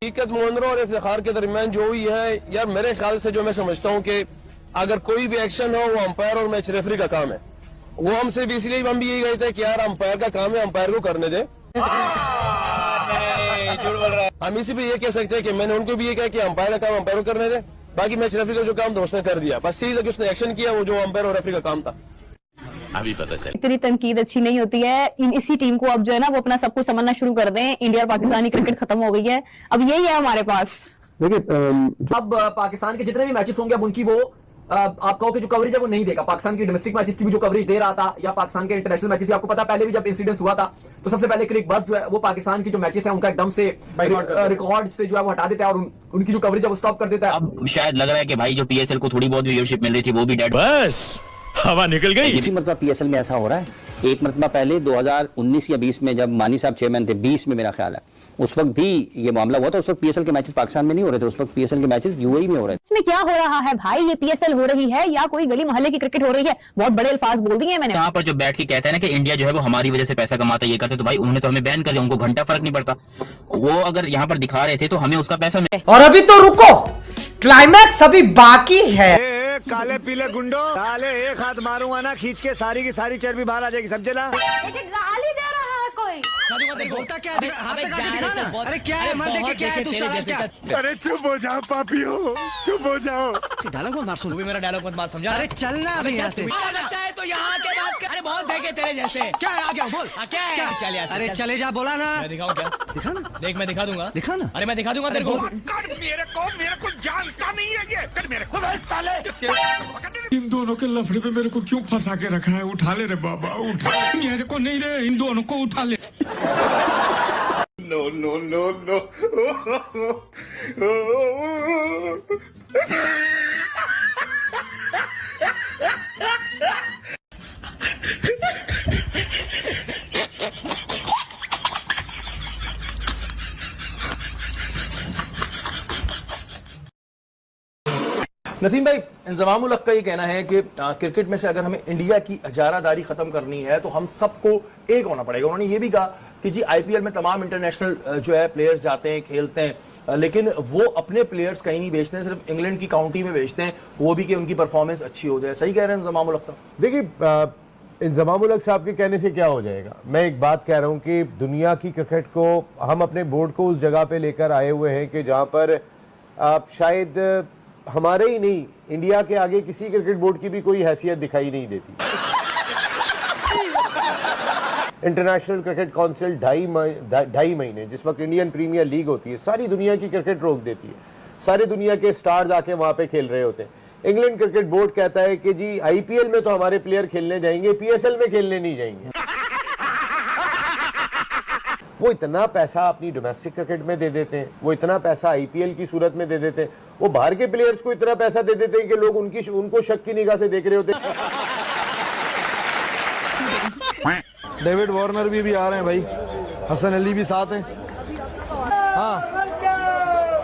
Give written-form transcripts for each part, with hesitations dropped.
हकीकत मुअन्नरों और इफ्तिखार के दरमियान जो हुई है यार, मेरे ख्याल से जो मैं समझता हूँ कि अगर कोई भी एक्शन हो वो अंपायर और मैच रेफरी का काम है। वो हमसे भी इसलिए हम भी यही कहते हैं कि यार अंपायर का काम है, अंपायर को करने दे। हम इसी पे ये कह सकते हैं कि मैंने उनको भी ये कहा कि अंपायर का काम अंपायर को करने दे, बाकी मैच रेफरी का जो काम था उसने कर दिया। बस यही था कि उसने एक्शन किया, वो जो अंपायर और रेफरी का काम था। अभी पता चला इतनी तनकीद अच्छी नहीं होती है। इसी टीम को अब जो है ना वो अपना सब कुछ समझना शुरू कर दें। इंडिया और पाकिस्तानी क्रिकेट खत्म हो गई है, अब यही है हमारे पास। देखिए अब पाकिस्तान के जितने भी मैचेस होंगे अब उनकी वो आप कहो कि जो कवरेज है वो नहीं देगा। पाकिस्तान की डोमेस्टिक मैचेस की भी जो कवरेज दे रहा था या पाकिस्तान के इंटरनेशनल मैचेस की, आपको पता पहले भी जब इंसिडेंस हुआ था तो सबसे पहले क्रिक बस जो है वो पाकिस्तान की जो मैचेस है उनका एकदम से रिकॉर्ड से जो है वो हटा देता है और उनकी जो कवरेज है वो स्टॉप कर देता है। अब शायद लग रहा है कि भाई जो पीएसएल को थोड़ी बहुत व्यूअरशिप मिल रही थी वो भी डेड। बस हवा निकल गई। इसी मरतबा पीएसएल में ऐसा हो रहा है। एक मरतबा पहले 2019 या 20 में जब मानी साहब चेयरमैन थे, 20 में मेरा ख्याल है, उस वक्त भी ये मामला हुआ था। उस वक्त पीएसएल के मैचेस पाकिस्तान में नहीं हो रहे थे, उस वक्त पीएसएल के मैचेस यूएई में हो रहे थे। इसमें क्या हो रहा है भाई? ये पीएसएल हो रही है या कोई गली मोहल्ले की क्रिकेट हो रही है? बहुत बड़े अल्फाज बोल दिए मैंने। यहाँ पर जो बैठ के कहता है ना कि इंडिया जो है वो हमारी वजह से पैसा कमाता है, ये करते, तो भाई उन्होंने तो हमें बैन कर दिया, उनको घंटा फर्क नहीं पड़ता। वो अगर यहाँ पर दिखा रहे थे तो हमें उसका पैसा मिले। और अभी तो रुको, क्लाइमैक्स अभी बाकी है। काले पीले गुंडो, काले एक हाथ मारूंगा ना खींच के सारी की सारी चर्बी बाहर आ जाएगी, समझे ना? गाली दे रहा है कोई। अरे क्या है, मर देखे क्या है, दूसरा क्या? अरे चुप हो जाओ पापियो, चुप हो जाओ। डायलॉग मत मार, सुन भी मेरा डायलॉग मत मार, समझा? अरे चलना अभी यहाँ से। अच्छा है तो यहाँ के बात कर। अरे बहुत देखे तेरे जैसे। क्या है, आ गया बोल। क्या है? चल यार। अरे चले जा, बोला ना। मैं दिखाऊं क्या? दिखा ना, देख मैं दिखा दूंगा। दिखा ना। अरे मैं दिखा दूंगा तेरे को। मेरे को जानता नहीं है ये, कर मेरे को साले। इन दोनों के लफड़े पे मेरे को क्यों फंसा के रखा है? उठा ले रे बाबा, उठा। मेरे को नहीं रे, इन दोनों को उठा ले। No no no no. Naseem भाई, इंज़माम उल हक का ये कहना है कि क्रिकेट में से अगर हमें इंडिया की इजारादारी खत्म करनी है तो हम सबको एक होना पड़ेगा। उन्होंने ये भी कहा कि जी आईपीएल में तमाम इंटरनेशनल जो है प्लेयर्स जाते हैं, खेलते हैं, लेकिन वो अपने प्लेयर्स कहीं नहीं बेचते हैं, सिर्फ इंग्लैंड की काउंटी में बेचते हैं, वो भी कि उनकी परफॉर्मेंस अच्छी हो जाए। सही कह रहे हैं इंज़माम उल हक साहब? देखिए, इंज़माम उल हक साहब के कहने से क्या हो जाएगा। मैं एक बात कह रहा हूँ कि दुनिया की क्रिकेट को हम अपने बोर्ड को उस जगह पे लेकर आए हुए हैं कि जहाँ पर आप शायद हमारे ही नहीं, इंडिया के आगे किसी क्रिकेट बोर्ड की भी कोई हैसियत दिखाई नहीं देती। इंटरनेशनल क्रिकेट काउंसिल ढाई महीने, जिस वक्त इंडियन प्रीमियर लीग होती है, सारी दुनिया की क्रिकेट रोक देती है। सारी दुनिया के स्टार्स आके वहां पे खेल रहे होते हैं। इंग्लैंड क्रिकेट बोर्ड कहता है कि जी आईपीएल में तो हमारे प्लेयर खेलने जाएंगे, पीएसएल में खेलने नहीं जाएंगे। वो इतना पैसा अपनी डोमेस्टिक क्रिकेट में दे देते हैं, वो इतना पैसा आईपीएल की सूरत में दे देते हैं, वो बाहर के प्लेयर्स को इतना पैसा दे देते हैं कि लोग उनको शक की निगाह से देख रहे होते हैं। डेविड वार्नर भी आ रहे हैं भाई, हसन अली भी साथ हैं। हाँ,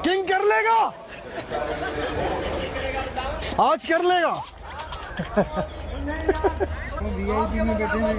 किंग कर लेगा आज, कर लेगा। वीआईपी में बैठे हैं।